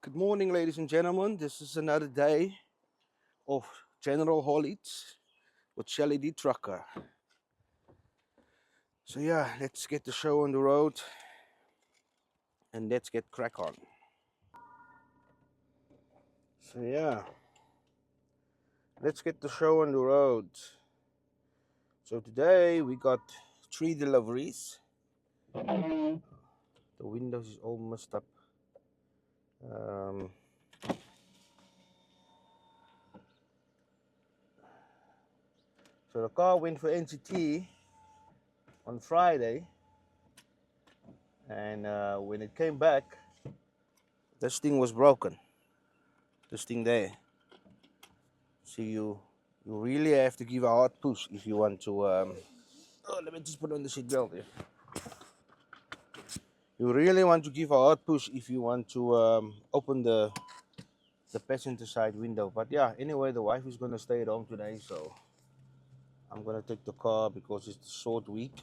Good morning, ladies and gentlemen. This is another day of General Haulage with Shelly D Trucker. So yeah, let's get the show on the road and let's get crack on. So yeah, let's get the show on the road. So today we got 3 deliveries. The windows is all messed up. Um, so the car went for NCT on Friday, and when it came back, this thing was broken. This thing there. So you really have to give a hard push if you want to. Oh, let me just put on the seatbelt here. You really want to give a hard push if you want to open the passenger side window. But yeah, anyway, the wife is gonna stay at home today, so I'm gonna take the car because it's a short week.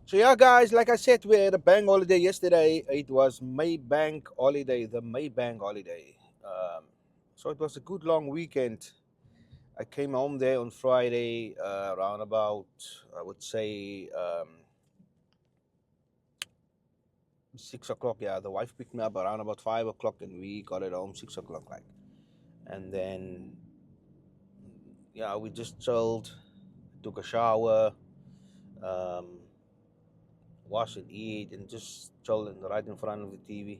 So yeah, guys, like I said, we had a bank holiday yesterday. It was May Bank holiday, the May Bank holiday. So it was a good long weekend. I came home there on Friday around about, I would say, 6 o'clock. Yeah, the wife picked me up around about 5 o'clock, and we got it home 6 o'clock. Like, and then yeah, we just chilled, took a shower, um, wash and eat, and just chilled right in front of the TV.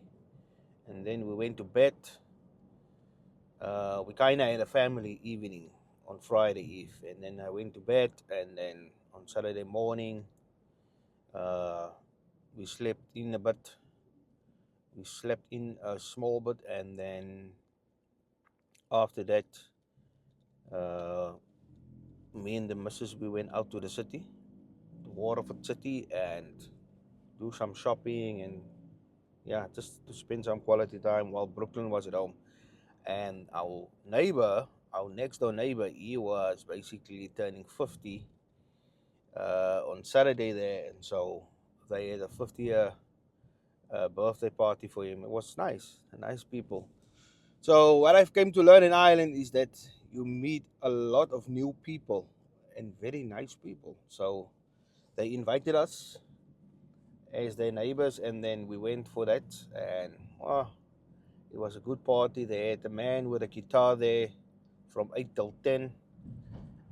And then we went to bed. We kind of had a family evening on Friday Eve, and then I went to bed, and then on Saturday morning, uh, we slept in a bit. We slept in a small bit, and then after that, uh, me and the missus we went out to the city, the Waterford city, and do some shopping and yeah, just to spend some quality time while Brooklyn was at home. And our neighbor, our next door neighbor, he was basically turning 50 on Saturday there, and so they had a 50-year birthday party for him. It was nice, nice people. So what I've came to learn in Ireland is that you meet a lot of new people and very nice people. So they invited us as their neighbors, and then we went for that, and it was a good party. They had a man with a guitar there from 8 till 10,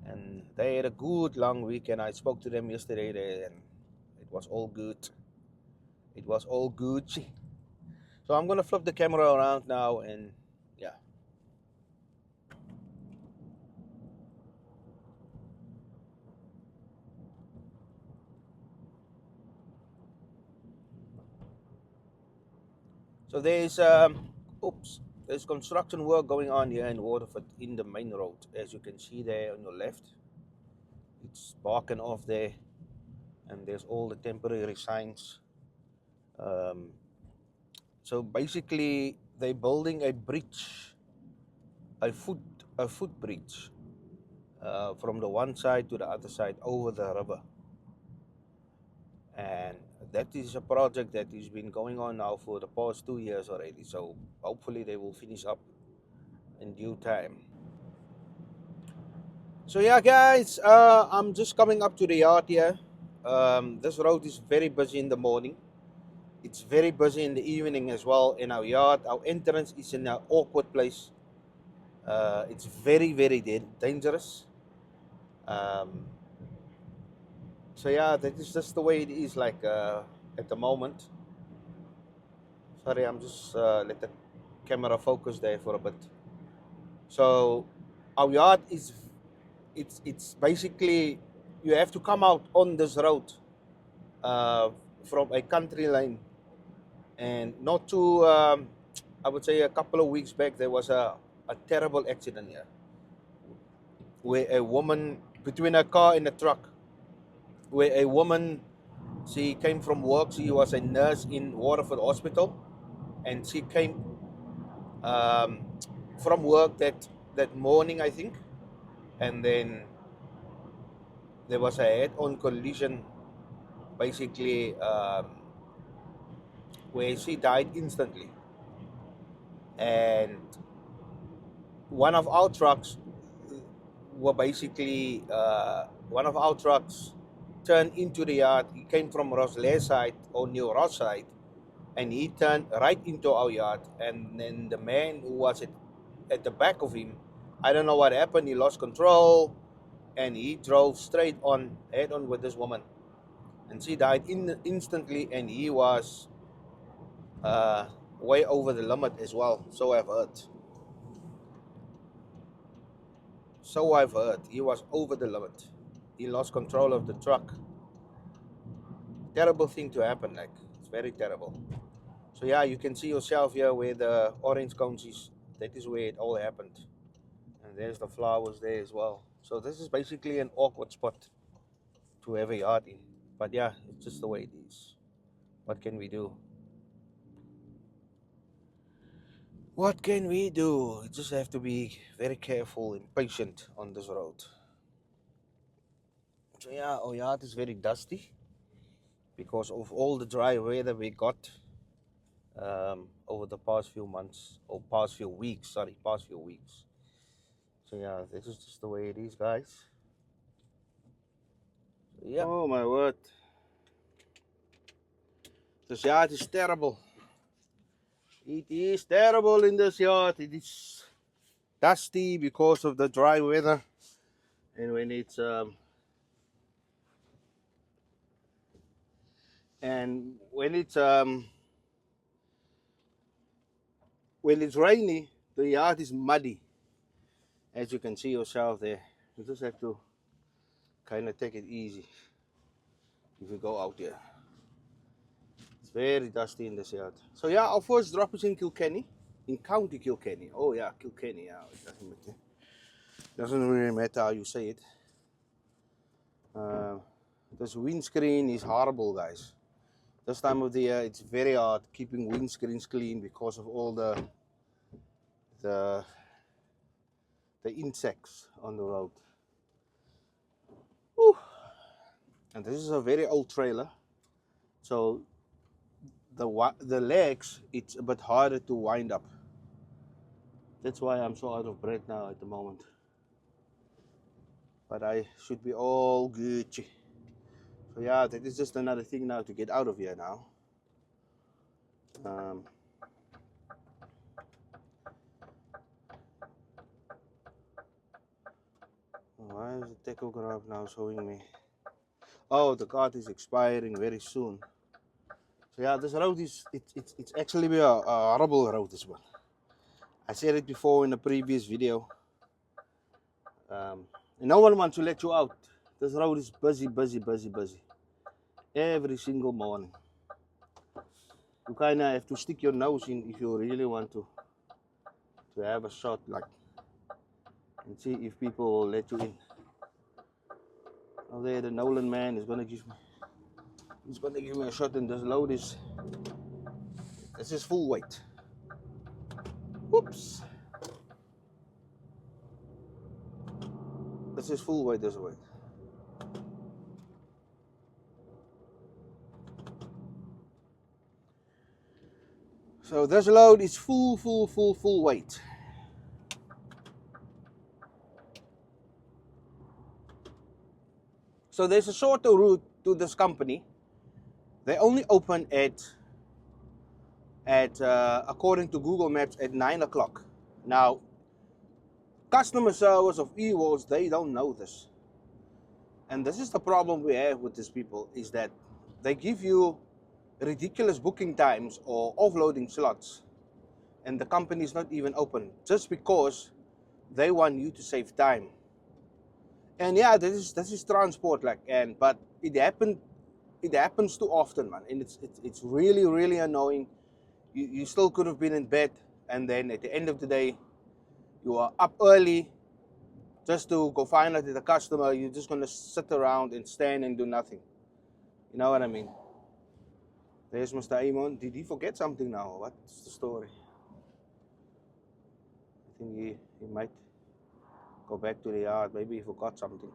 and they had a good long weekend. I spoke to them yesterday there, and it was all good. It was all good. So I'm gonna flip the camera around now, and yeah. So there's construction work going on here in Waterford in the main road, as you can see there on your left. It's barking off there, and there's all the temporary signs. Um, so basically, they're building a bridge, a foot a footbridge from the one side to the other side over the river, and that is a project that has been going on now for the past 2 years already. So hopefully they will finish up in due time. So yeah, guys, I'm just coming up to the yard here. This road is very busy in the morning. It's very busy in the evening as well in our yard. Our entrance is in an awkward place. It's very, very dangerous. Um, so yeah, that is just the way it is. Like at the moment. Sorry, I'm just let the camera focus there for a bit. So our yard is it's basically you have to come out on this road uh, from a country lane. And not too, I would say a couple of weeks back, there was a terrible accident here where a woman, between a car and a truck, where a woman She came from work. She was a nurse in Waterford Hospital, and she came um, from work that morning, I think, and then there was a head-on collision, basically, where she died instantly, and one of our trucks were basically one of our trucks turned into the yard. He came from Roslare side or New Ross side, and he turned right into our yard. And then the man who was at the back of him, I don't know what happened. He lost control, and he drove straight on, head on with this woman, and she died instantly. And he was uh, way over the limit as well. So I've heard. So I've heard. He was over the limit. He lost control of the truck. Terrible thing to happen. Like, it's very terrible. So yeah, you can see yourself here where the orange cones is. That is where it all happened. And there's the flowers there as well. So this is basically an awkward spot to have a yard in. But yeah, it's just the way it is. What can we do? What can we do? We just have to be very careful and patient on this road. So yeah, our yard is very dusty because of all the dry weather we got over the past few months, or past few weeks. Sorry, past few weeks. So yeah, this is just the way it is, guys. So, yeah. Oh my word. This yard is terrible. It is terrible in this yard. It is dusty because of the dry weather, and when it's when it's rainy, the yard is muddy, as you can see yourself there. You just have to kind of take it easy if you go out there. It's very dusty in this yard. So yeah, our first drop is in Kilkenny, in County Kilkenny. Oh yeah, Kilkenny. Yeah, it doesn't really matter how you say it. This windscreen is horrible, guys. This time of the year, it's very hard keeping windscreens clean because of all the insects on the road. Whew. And this is a very old trailer, so the legs, it's a bit harder to wind up. That's why I'm so out of breath now at the moment. But I should be all good. So yeah, that is just another thing now to get out of here now. Why is the tachograph now showing me? Oh, the card is expiring very soon. So yeah, this road is it's actually a horrible road, this one. I said it before in a previous video. And no one wants to let you out. This road is busy, busy, busy, busy. Every single morning. You kind of have to stick your nose in if you really want to have a shot, like, and see if people will let you in. Oh, there, the Nolan man is gonna give me. He's gonna give me a shot, and this load is. This is full weight. Whoops. This is full weight. This weight. So this load is full weight. So there's a shorter route to this company. They only open at according to Google Maps at 9 o'clock. Now, customer service of e-walls, they don't know this. And this is the problem we have with these people, is that they give you ridiculous booking times or offloading slots, and the company is not even open, just because they want you to save time. And yeah, this is transport, like, but it happens too often, man, and it's really annoying. You still could have been in bed, and then at the end of the day, you are up early just to go find out the customer. You're just gonna sit around and stand and do nothing. You know what I mean? There's Mr. Amon. Did he forget something now? What's the story? I think he might go back to the yard. Maybe he forgot something.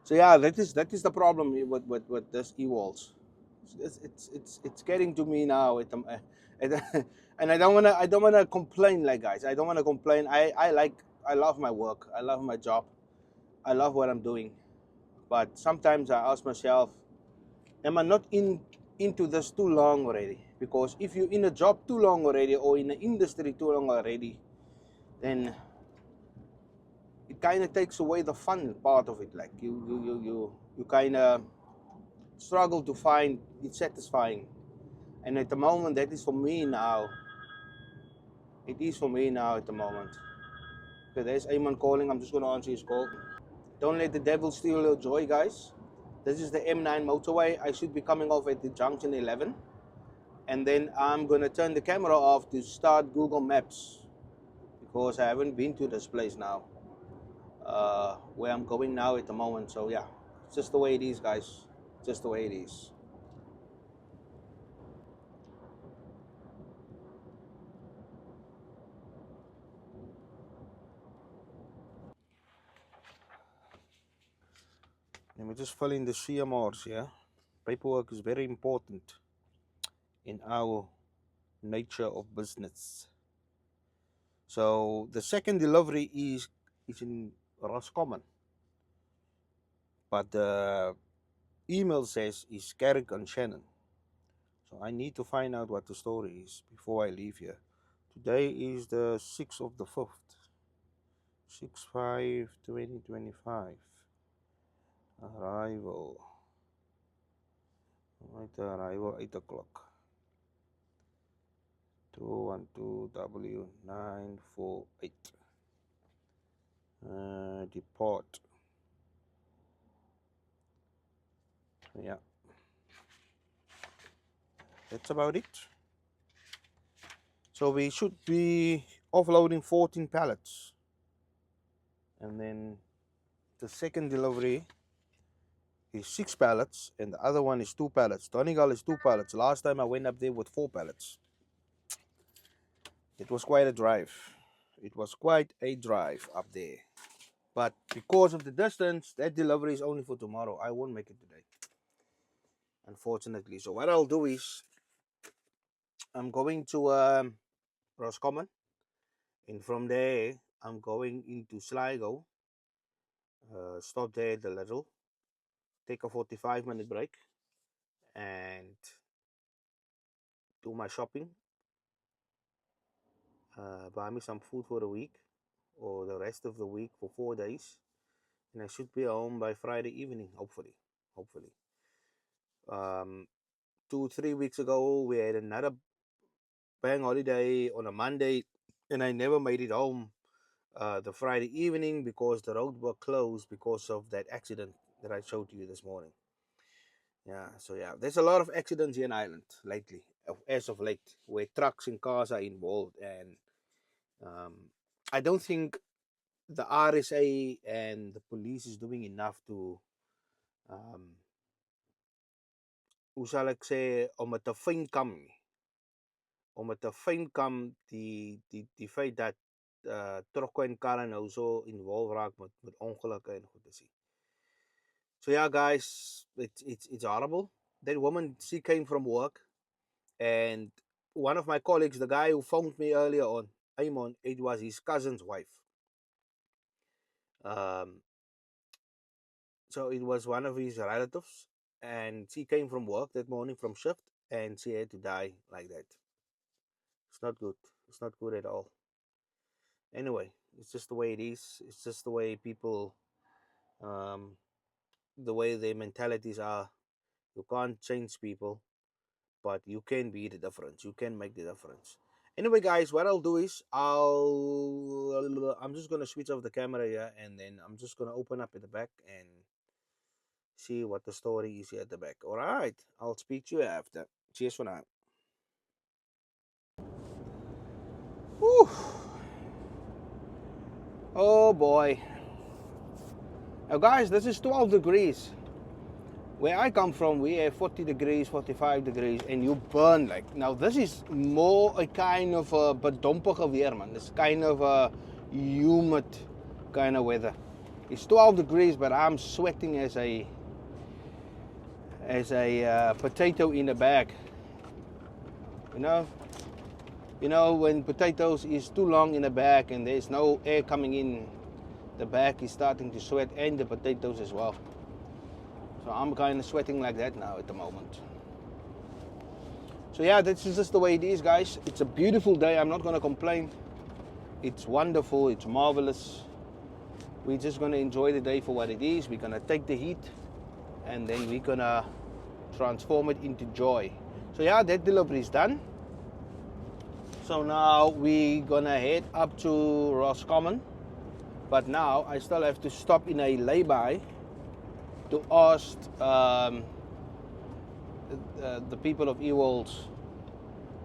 So yeah, that is the problem with this e-walls. It's getting to me now. And I don't wanna complain, like, guys. I don't wanna complain. I love my work. I love my job. I love what I'm doing. But sometimes I ask myself, am I not into this too long already? Because if you're in a job too long already, or in the industry too long already, then it kind of takes away the fun part of it. Like you kind of struggle to find it satisfying. And at the moment, that is for me now. It is for me now at the moment. Okay, there's Ayman calling. I'm just going to answer his call. Don't let the devil steal your joy, guys. This is the M9 motorway. I should be coming off at the junction 11. And then I'm going to turn the camera off to start Google Maps, because I haven't been to this place now, where I'm going now at the moment. So yeah, it's just the way it is, guys. Just the way it is. Let me just fill in the CMRs here. Paperwork is very important in our nature of business. So the second delivery is in Roscommon, but the email says it's Carrick and Shannon. So I need to find out what the story is before I leave here. Today is the 6th of the 5th, 6/5/2025. Arrival. Right, arrival 8 o'clock. 212W948. Deport. Yeah, that's about it. So we should be offloading 14 pallets, and then the second delivery is 6 pallets, and the other one is 2 pallets. Donegal is 2 pallets. Last time I went up there with 4 pallets. It was quite a drive. It was quite a drive up there. But because of the distance, that delivery is only for tomorrow. I won't make it today, unfortunately. So what I'll do is, I'm going to Roscommon, and from there I'm going into Sligo. Stop there a little, take a 45-minute break, and do my shopping. Buy me some food for the week, or the rest of the week, for 4 days, and I should be home by Friday evening, hopefully. Hopefully. 2-3 weeks ago, we had another bank holiday on a Monday, and I never made it home the Friday evening because the road were closed because of that accident that I showed to you this morning. Yeah, so yeah, there's a lot of accidents here in Ireland lately, as of late, where trucks and cars are involved, and um, I don't think the RSA and the police is doing enough to, hoe sal ek sê, om het te fyn kam nie. Om het te fyn kam die feit dat trokke en karre nou so involved raak met ongelukke en goed te sien. So yeah, guys, it's horrible. That woman, she came from work, and one of my colleagues, the guy who phoned me earlier on, Amon, it was his cousin's wife. So it was one of his relatives, and she came from work that morning from shift, and she had to die like that. It's not good. It's not good at all. Anyway, it's just the way it is. It's just the way people, the way their mentalities are. You can't change people, but you can be the difference. You can make the difference. Anyway, guys, what I'll do is I'm just gonna switch off the camera here, and then I'm just gonna open up at the back and see what the story is here at the back. All right, I'll speak to you after. Cheers for now. Whew. Oh boy. Now, guys, this is 12 degrees. Where I come from, we have 40 degrees, 45 degrees, and you burn like. Now this is more a kind of a bedompige weer, man. It's kind of a humid kind of weather. It's 12 degrees, but I'm sweating as a potato in a bag. You know when potatoes is too long in a bag and there's no air coming in, the bag is starting to sweat and the potatoes as well. So I'm kind of sweating like that now at the moment. So yeah, this is just the way it is, guys. It's a beautiful day. I'm not going to complain. It's wonderful. It's marvelous. We're just going to enjoy the day for what it is. We're going to take the heat and then we're going to transform it into joy. So yeah, that delivery is done. So now we're going to head up to Roscommon. But now I still have to stop in a lay-by to ask the people of Ewells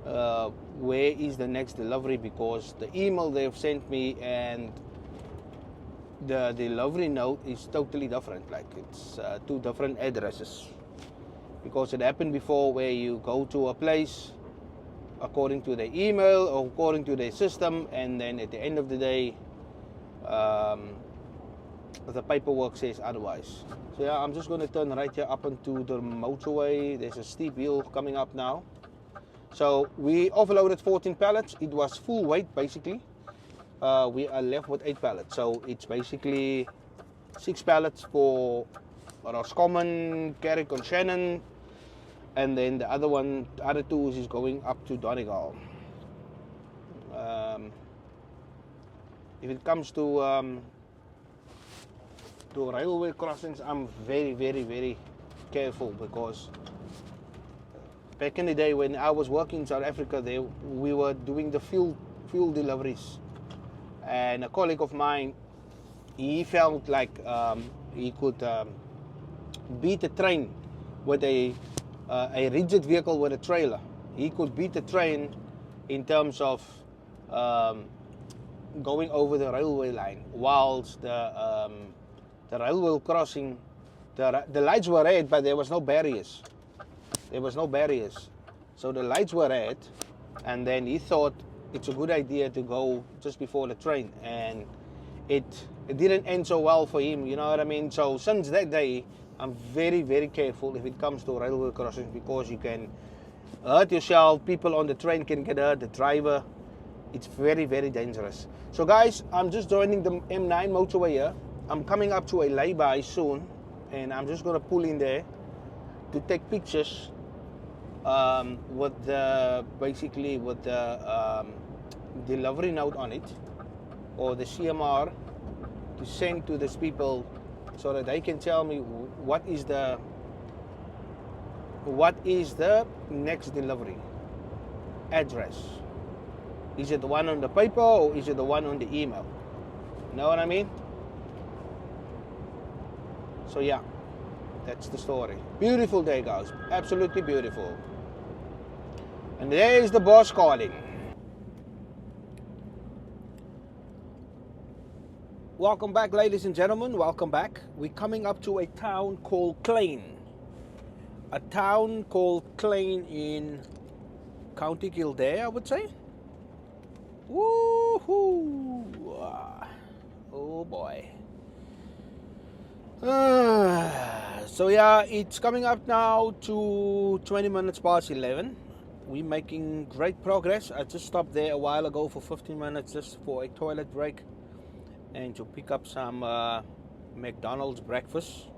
where is the next delivery, because the email they've sent me and the delivery note is totally different. Like it's two different addresses, because it happened before where you go to a place according to the email or according to their system, and then at the end of the day the paperwork says otherwise. So yeah, I'm just going to turn right here up onto the motorway. There's a steep hill coming up now. So we offloaded 14 pallets. It was full weight basically. We are left with 8 pallets. So it's basically 6 pallets for Roscommon, Carrick on Shannon, and then the other 2 is going up to Donegal. If it comes to railway crossings, I'm very, very, very careful, because back in the day when I was working in South Africa, we were doing the fuel deliveries, and a colleague of mine, he felt like he could beat a train with a rigid vehicle with a trailer. He could beat the train in terms of going over the railway line, whilst the railway crossing, the lights were red, but there was no barriers. So the lights were red, and then he thought it's a good idea to go just before the train, and it didn't end so well for him, you know what I mean? So since that day, I'm very, very careful if it comes to railway crossings, because you can hurt yourself, people on the train can get hurt, the driver. It's very, very dangerous. So guys, I'm just joining the M9 motorway here. I'm coming up to a lay-by soon, and I'm just going to pull in there to take pictures with the delivery note on it, or the CMR, to send to these people so that they can tell me what is the next delivery address. Is it the one on the paper or is it the one on the email? You know what I mean? So yeah, that's the story. Beautiful day, guys. Absolutely beautiful. And there is the boss calling. Welcome back, ladies and gentlemen. Welcome back. We're coming up to a town called Klein. A town called Klein in County Kildare, I would say. Woohoo! Oh boy. So yeah, it's coming up now to 20 minutes past 11. We're making great progress. I just stopped there a while ago for 15 minutes just for a toilet break and to pick up some McDonald's breakfast.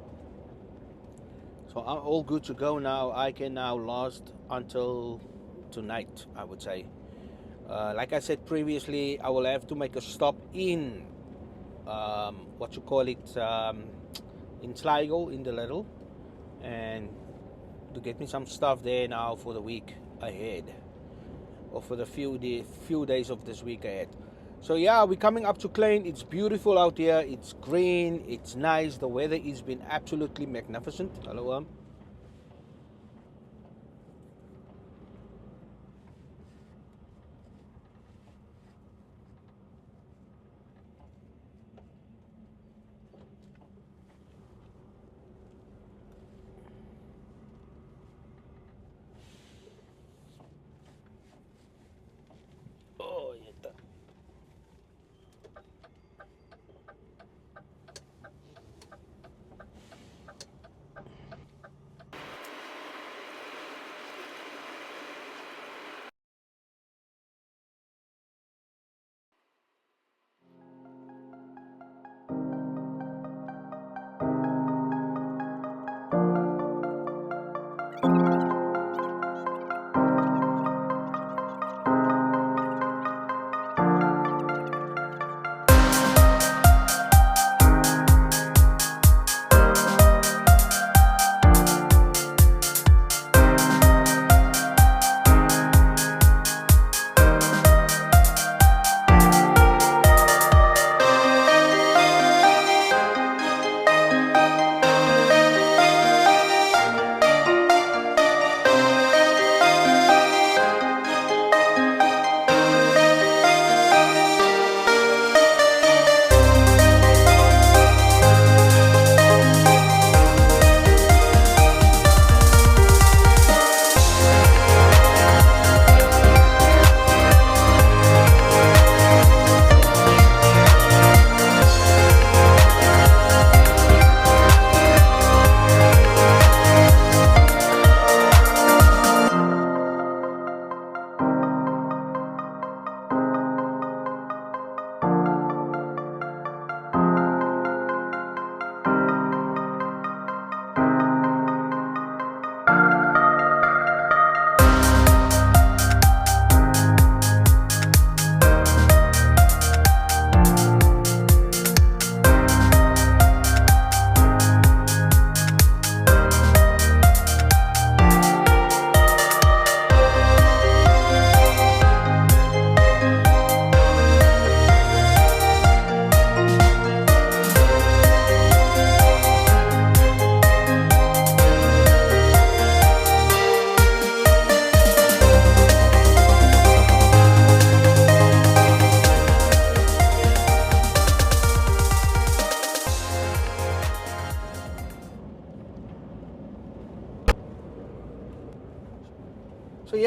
So I'm all good to go now. I can now last until tonight, I would say. Like I said previously, I will have to make a stop in in Sligo, in the Little, and to get me some stuff there now for the week ahead, or for the few days of this week ahead. So yeah, we're coming up to Klein. It's beautiful out here. It's green. It's nice. The weather has been absolutely magnificent. Hello,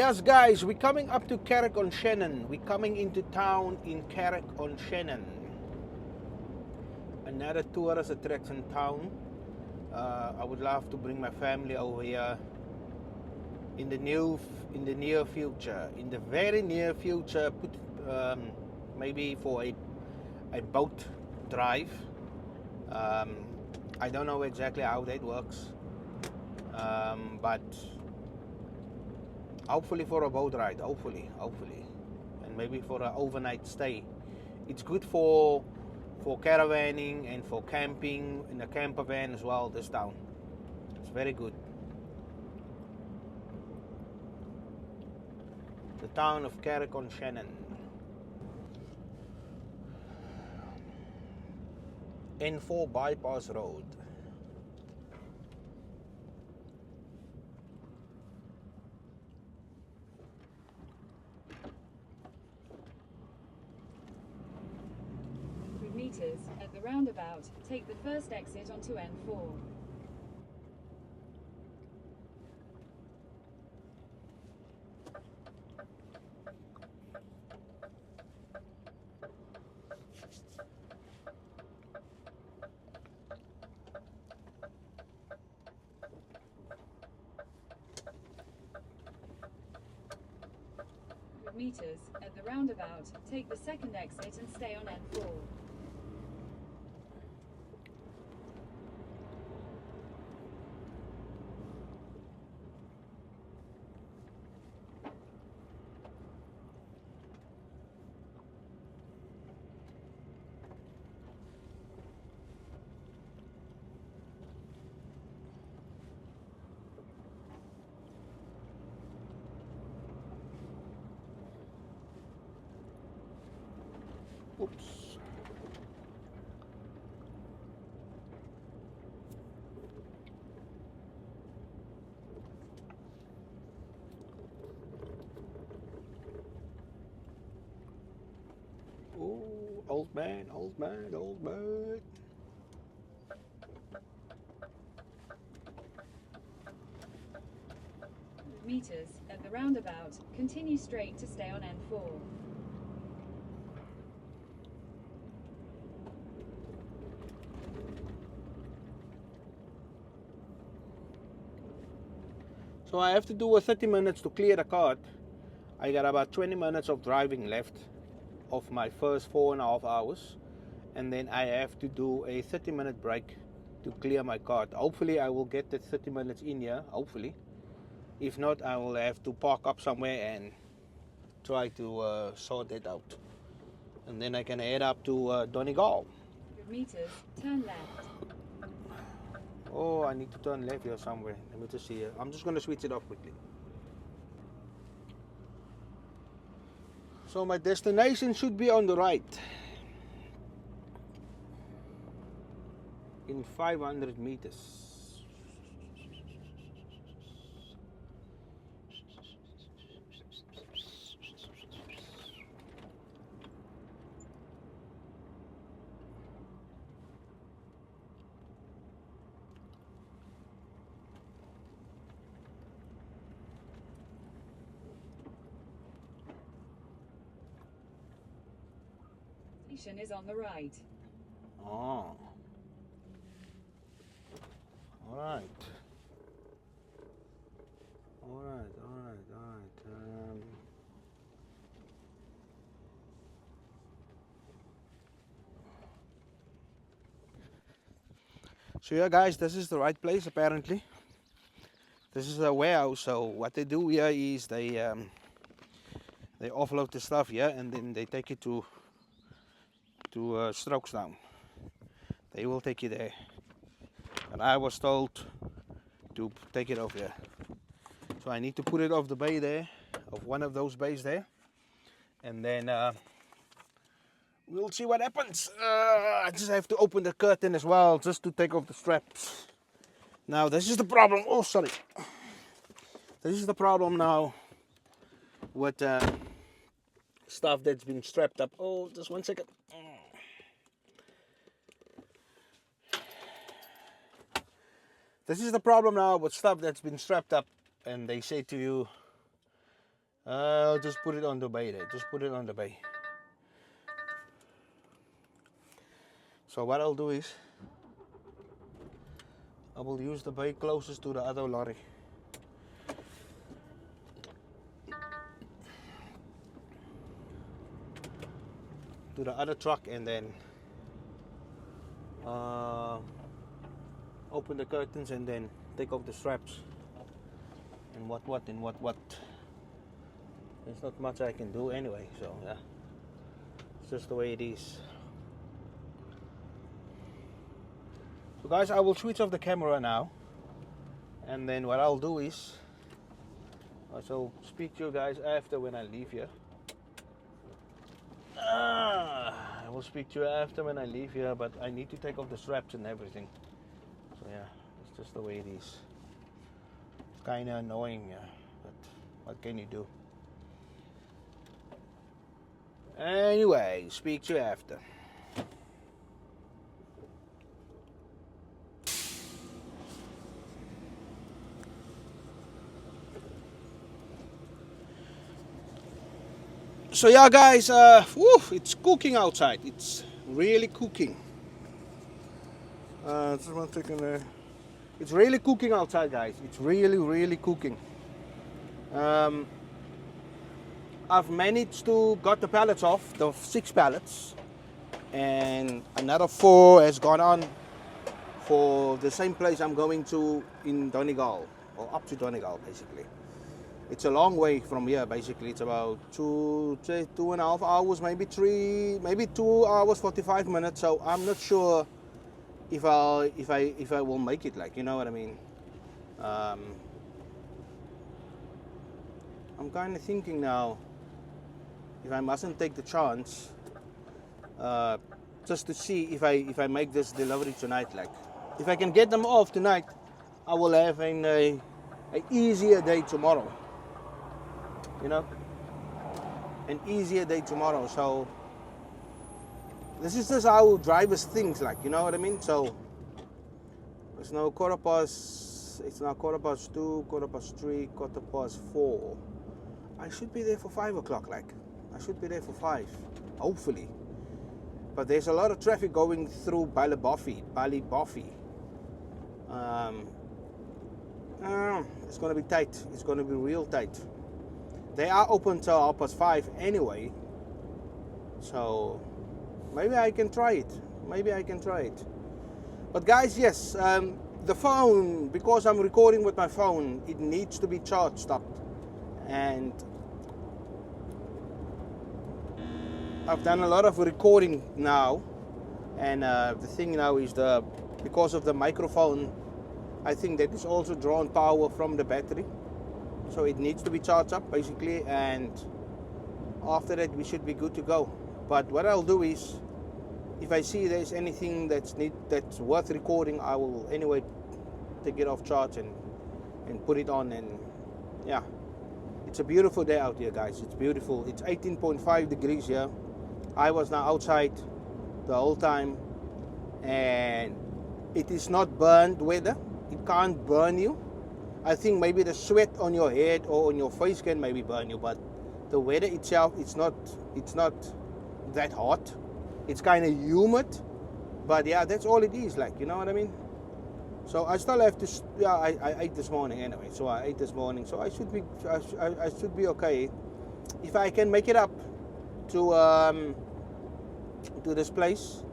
Yes, guys, we're coming up to Carrick-on-Shannon. We're coming into town in Carrick-on-Shannon. Another tourist attraction town. I would love to bring my family over here in the near future. In the very near future, maybe for a boat drive. I don't know exactly how that works, but hopefully for a boat ride, hopefully, and maybe for an overnight stay. It's good for caravanning and for camping in a camper van as well. This town, it's very good. The town of Carrick-on-Shannon. N4 bypass road. Meters at the roundabout, take the first exit onto N4. Meters at the roundabout, take the second exit and stay on N4. Oops. Oh, old man. Meters at the roundabout, continue straight to stay on N4. So I have to do a 30 minutes to clear the cart. I got about 20 minutes of driving left of my first 4.5 hours, and then I have to do a 30-minute break to clear my cart. Hopefully I will get that 30 minutes in here, hopefully. If not, I will have to park up somewhere and try to sort it out. And then I can head up to Donegal. Meters, turn left. Oh, I need to turn left here somewhere. Let me just see here. I'm just going to switch it off quickly. So my destination should be on the right. In 500 meters. Station is on the right. Oh. Alright. So yeah, guys, this is the right place apparently. This is a warehouse. So what they do here is they offload the stuff here and then they take it to Strokestown. They will take you there. And I was told to take it over there. So I need to put it off the bay there, of one of those bays there, and then we'll see what happens. I just have to open the curtain as well, just to take off the straps. Now this is the problem. Oh, sorry. This is the problem now with stuff that's been strapped up. Oh, just 1 second. This is the problem now with stuff that's been strapped up, and they say to you, Just put it on the bay there. Just put it on the bay. So what I'll do is I will use the bay closest to the other lorry. To the other truck, and then open the curtains and then take off the straps and what. There's not much I can do anyway, so yeah, it's just the way it is. So guys, I will switch off the camera now, and then what I'll do is I shall speak to you guys after when I leave here. I will speak to you after when I leave here, but I need to take off the straps and everything. So yeah, it's just the way it is. It's kind of annoying, yeah, but what can you do? Anyway, speak to you after. So yeah, guys, it's cooking outside. It's really cooking. Just one second there. It's really cooking outside, guys. It's really cooking. I've managed to got the pallets off, the 6 pallets, and another 4 has gone on for the same place I'm going to in Donegal, or up to Donegal, basically. It's a long way from here, basically. It's about 2.5 hours, maybe 3, maybe 2 hours 45 minutes. So I'm not sure if I will make it, like, you know what I mean. I'm kind of thinking now if I mustn't take the chance, just to see if I make this delivery tonight. Like, if I can get them off tonight, I will have an easier day tomorrow. You know, an easier day tomorrow. So this is just how drivers think, like, you know what I mean. So it's now it's now 2:15, 3:15, 4:15. I should be there for 5 o'clock. Like, I should be there for 5, hopefully. But there's a lot of traffic going through Ballybofey. It's going to be tight. It's going to be real tight. They are open till 5:30 anyway. So maybe I can try it. But guys, yes, the phone, because I'm recording with my phone, it needs to be charged up. And I've done a lot of recording now, and the thing now is because of the microphone, I think that is also drawn power from the battery, so it needs to be charged up basically, and after that we should be good to go. But what I'll do is, if I see there's anything that's worth recording, I will anyway take it off charge and put it on. And yeah, it's a beautiful day out here, guys. It's beautiful. It's 18.5 degrees here. I was now outside the whole time, and it is not burned weather. It can't burn you. I think maybe the sweat on your head or on your face can maybe burn you, but the weather itself, it's not that hot. It's kind of humid, but yeah, that's all it is, like, you know what I mean. So I still have to, yeah, I ate this morning anyway. So I ate this morning, so I should be okay if I can make it up to this place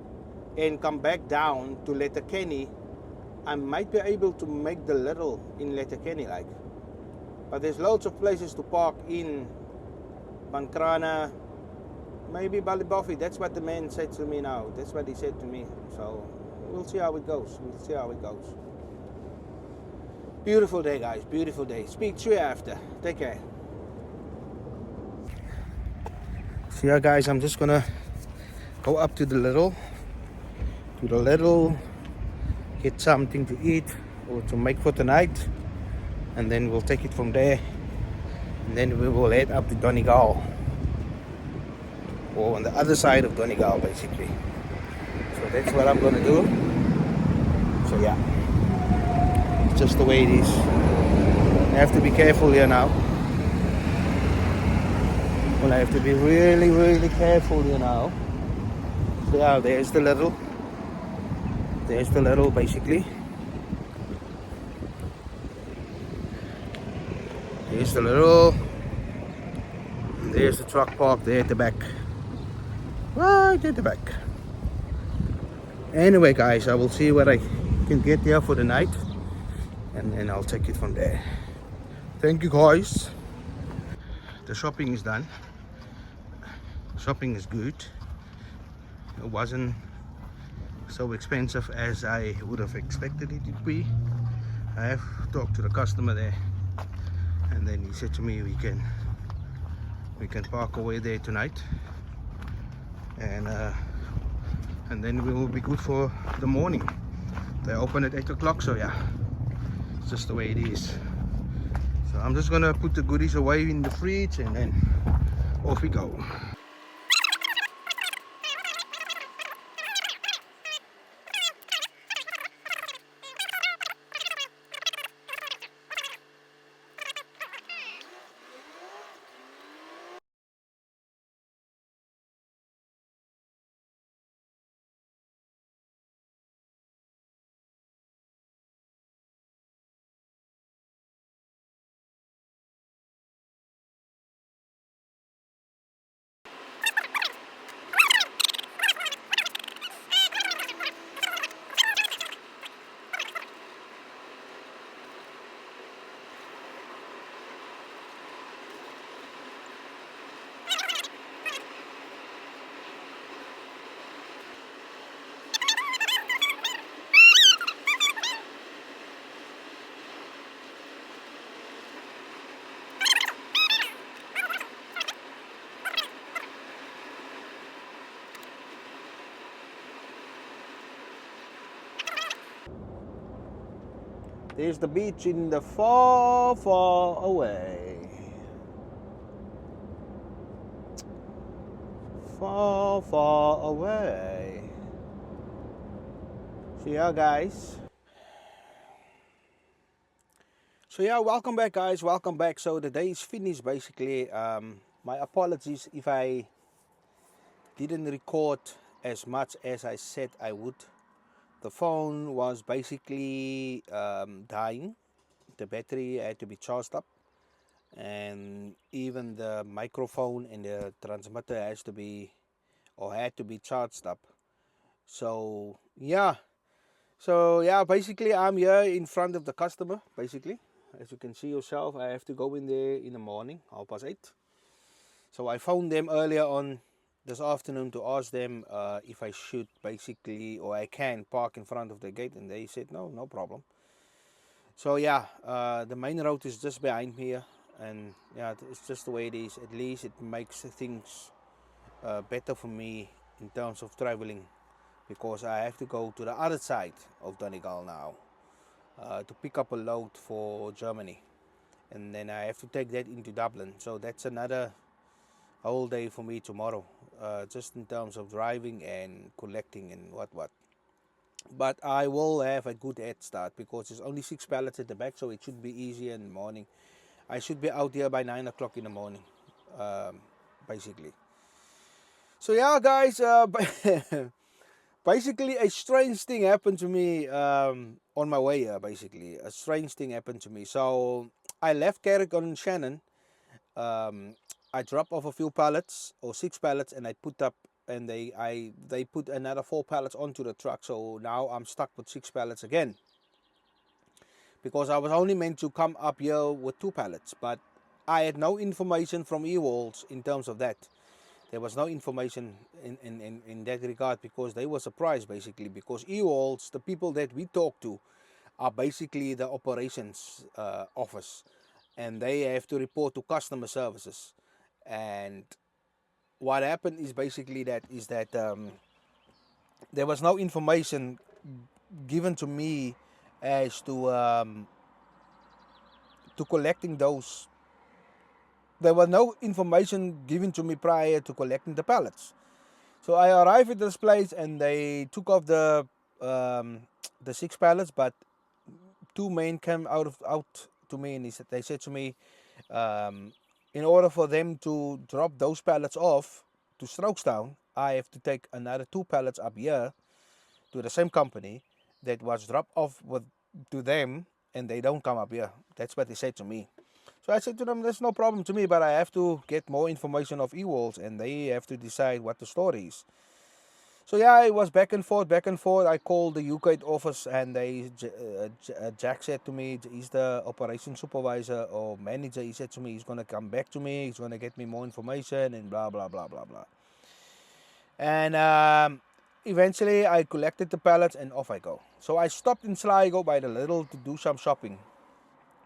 and come back down to Letterkenny. I might be able to make the little in Letterkenny, like, but there's loads of places to park in Pancrana, maybe Ballybofey. That's what the man said to me now. That's what he said to me. So we'll see how it goes. Beautiful day, guys. Beautiful day. Speak to you after. Take care. So yeah, guys, I'm just gonna go up to the little, get something to eat or to make for tonight, and then we'll take it from there, and then we will head up to Donegal, or on the other side of Donegal, basically. So that's what I'm gonna do. So yeah, it's just the way it is. I have to be careful here now. Well, I have to be really, really careful, you know. So yeah, there's the little. There's the little, basically. There's the little. There's the truck parked there at the back. Right at the back. Anyway, guys, I will see what I can get there for the night. And then I'll take it from there. Thank you, guys. The shopping is done. Shopping is good. It wasn't so expensive as I would have expected it to be. I have talked to the customer there, and then he said to me we can park away there tonight, and then we will be good for the morning. They open at 8 o'clock, so yeah, it's just the way it is. So I'm just gonna put the goodies away in the fridge and then off we go. There's the beach in the far, far away. Far, far away. So yeah, guys. So yeah, welcome back, guys. Welcome back. So the day is finished, basically. My apologies if I didn't record as much as I said I would. The phone was basically dying. The battery had to be charged up, and even the microphone and the transmitter has to be or had to be charged up. So yeah, basically I'm here in front of the customer. Basically, as you can see yourself, I have to go in there in the morning, 8:30. So I phoned them earlier on this afternoon to ask them if I should basically, or I can park in front of the gate, and they said no problem. So yeah, the main road is just behind me here, and yeah, it's just the way it is. At least it makes things better for me in terms of traveling, because I have to go to the other side of Donegal now to pick up a load for Germany, and then I have to take that into Dublin. So that's another whole day for me tomorrow, just in terms of driving and collecting and what. But I will have a good head start because there's only 6 pallets at the back, so it should be easier in the morning. I should be out here by 9 o'clock in the morning, basically. So yeah, guys, basically a strange thing happened to me on my way here. Basically, a strange thing happened to me. So I left Carrick-on-Shannon. I dropped off a few pallets, or 6 pallets, and I put up, and they put another 4 pallets onto the truck. So now I'm stuck with 6 pallets again, because I was only meant to come up here with 2 pallets, but I had no information from Haulage in terms of that. There was no information in that regard, because they were surprised, basically, because Haulage, the people that we talk to, are basically the operations office, and they have to report to customer services. And what happened is basically that there was no information given to me as to collecting those. There was no information given to me prior to collecting the pallets. So I arrived at this place, and they took off the 6 pallets, but 2 men came out to me, and they said to me, um, in order for them to drop those pallets off to Strokestown, I have to take another 2 pallets up here to the same company that was dropped off with to them, and they don't come up here. That's what they said to me. So I said to them, "There's no problem to me, but I have to get more information of Ewolds, and they have to decide what the story is." So yeah, it was back and forth, back and forth. I called the UK office, and Jack said to me, he's the operation supervisor or manager. He said to me, he's gonna come back to me. He's gonna get me more information and blah blah blah blah blah. And eventually, I collected the pallets and off I go. So I stopped in Sligo by the Little to do some shopping.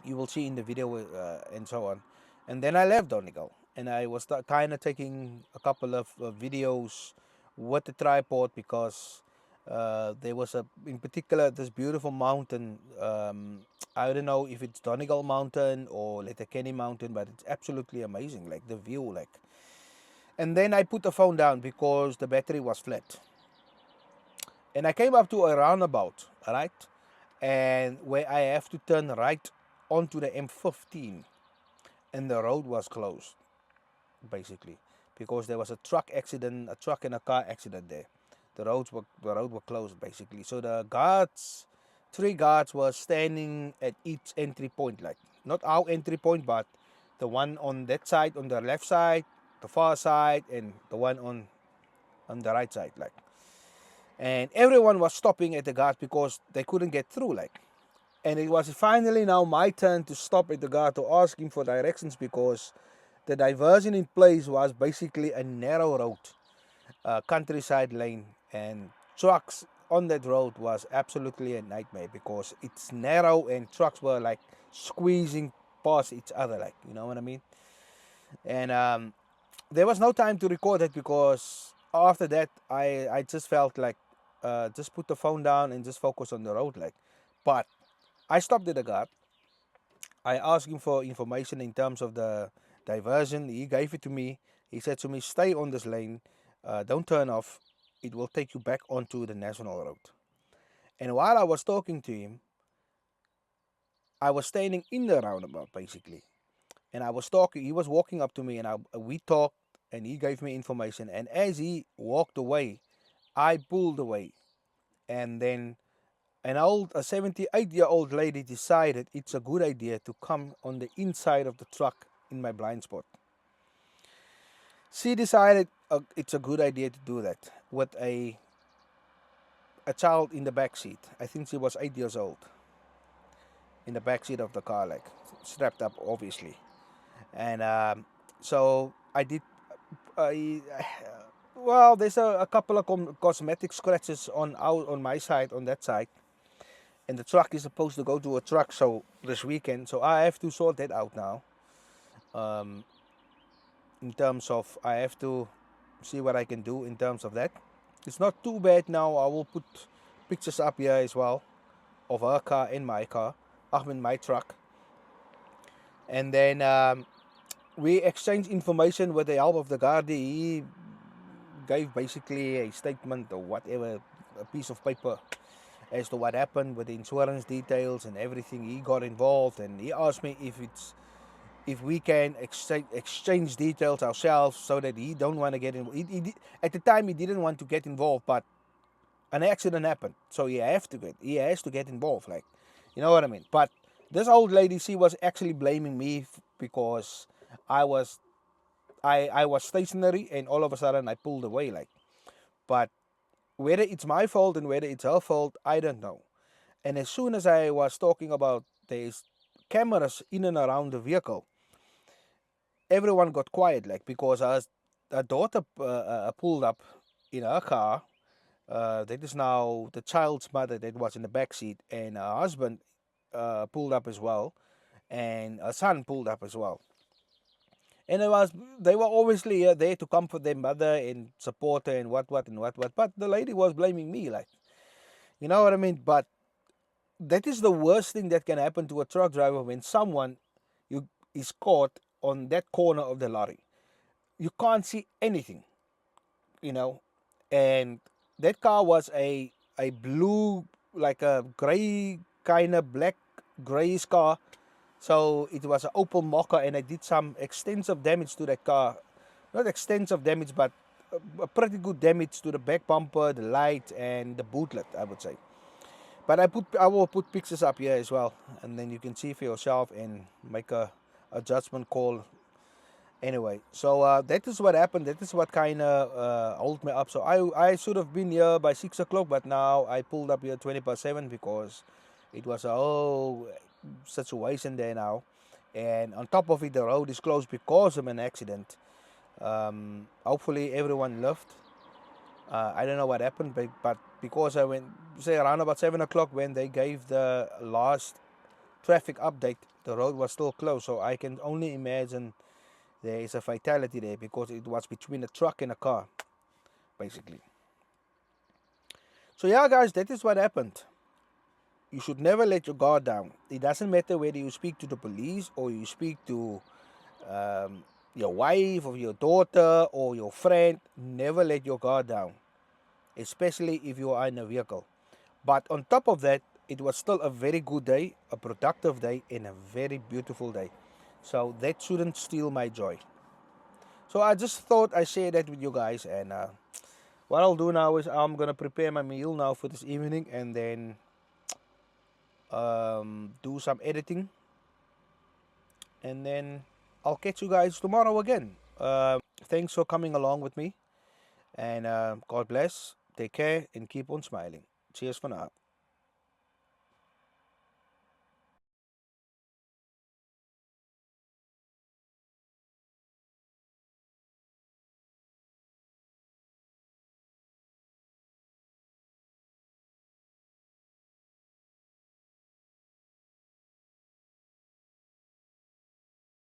You will see in the video and so on. And then I left Donegal, and I was kind of taking a couple of videos with the tripod because there was in particular this beautiful mountain. I don't know if it's Donegal Mountain or Letterkenny Mountain, but it's absolutely amazing, like the view, like. And then I put the phone down because the battery was flat, and I came up to a roundabout, right, and where I have to turn right onto the M15, and the road was closed, basically, because there was a truck accident, a truck and a car accident there. The road were closed, basically. So the guards, 3 guards, were standing at each entry point, like not our entry point, but the one on that side, on the left side, the far side, and the one on the right side, like. And everyone was stopping at the guard because they couldn't get through, like. And it was finally now my turn to stop at the guard to ask him for directions because the diversion in place was basically a narrow road, countryside lane, and trucks on that road was absolutely a nightmare because it's narrow and trucks were like squeezing past each other, like, you know what I mean? And there was no time to record it because after that I just felt like just put the phone down and just focus on the road, like. But I stopped at the guard. I asked him for information in terms of the diversion. He gave it to me. He said to me, "Stay on this lane, don't turn off. It will take you back onto the national road." And while I was talking to him, I was standing in the roundabout, basically, and I was talking. He was walking up to me, and we talked, and he gave me information. And as he walked away, I pulled away, and then a 78-year-old lady decided it's a good idea to come on the inside of the truck in my blind spot. She decided it's a good idea to do that with a child in the back seat. I think she was 8 years old in the back seat of the car, like strapped up, obviously. And so I did. I, well, there's a couple of cosmetic scratches on my side, on that side, and the truck is supposed to go to a truck so this weekend. So I have to sort that out now. Um, in terms of I have to see what I can do in terms of that. It's not too bad now. I will put pictures up here as well of her car and my car, I mean my truck, and then we exchanged information with the help of the guard. He gave basically a statement or whatever, a piece of paper as to what happened with the insurance details and everything. He got involved and he asked me if we can exchange details ourselves so that he don't want to get involved. At the time he didn't want to get involved, but an accident happened, so he has to get involved, like, you know what I mean. But this old lady, she was actually blaming me because I was I was stationary and all of a sudden I pulled away, like. But whether it's my fault and whether it's her fault, I don't know. And as soon as I was talking about these cameras in and around the vehicle, everyone got quiet, like, because her daughter pulled up in her car. That is now the child's mother that was in the back seat, and her husband pulled up as well, and her son pulled up as well. And they were obviously there to comfort their mother and support her and what and what. But the lady was blaming me, like, you know what I mean. But that is the worst thing that can happen to a truck driver when someone is caught on that corner of the lorry. You can't see anything, you know. And that car was a blue, like a gray, kind of black grayish car, So it was an Opel Mokka, and I did some extensive damage to that car. Not extensive damage, but a pretty good damage to the back bumper, the light, and the bootlet, I would say. But I will put pictures up here as well, and then you can see for yourself and make a judgment call. Anyway, so that is what happened. That is what kind of hold me up. So I should have been here by 6 o'clock, but now I pulled up here 20/7 because it was a whole situation there now. And on top of it, the road is closed because of an accident. Hopefully, everyone lived. I don't know what happened, but because I went, say, around about 7 o'clock when they gave the last traffic update, the road was still closed. So I can only imagine there is a fatality there because it was between a truck and a car, basically. So yeah, guys, that is what happened. You should never let your guard down. It doesn't matter whether you speak to the police or you speak to your wife or your daughter or your friend. Never let your guard down, especially if you are in a vehicle. But on top of that, it was still a very good day, a productive day, and a very beautiful day. So that shouldn't steal my joy. So I just thought I share that with you guys, and what I'll do now is I'm gonna prepare my meal now for this evening, and then do some editing, and then I'll catch you guys tomorrow again. Thanks for coming along with me, and God bless. Take care and keep on smiling. Cheers for now.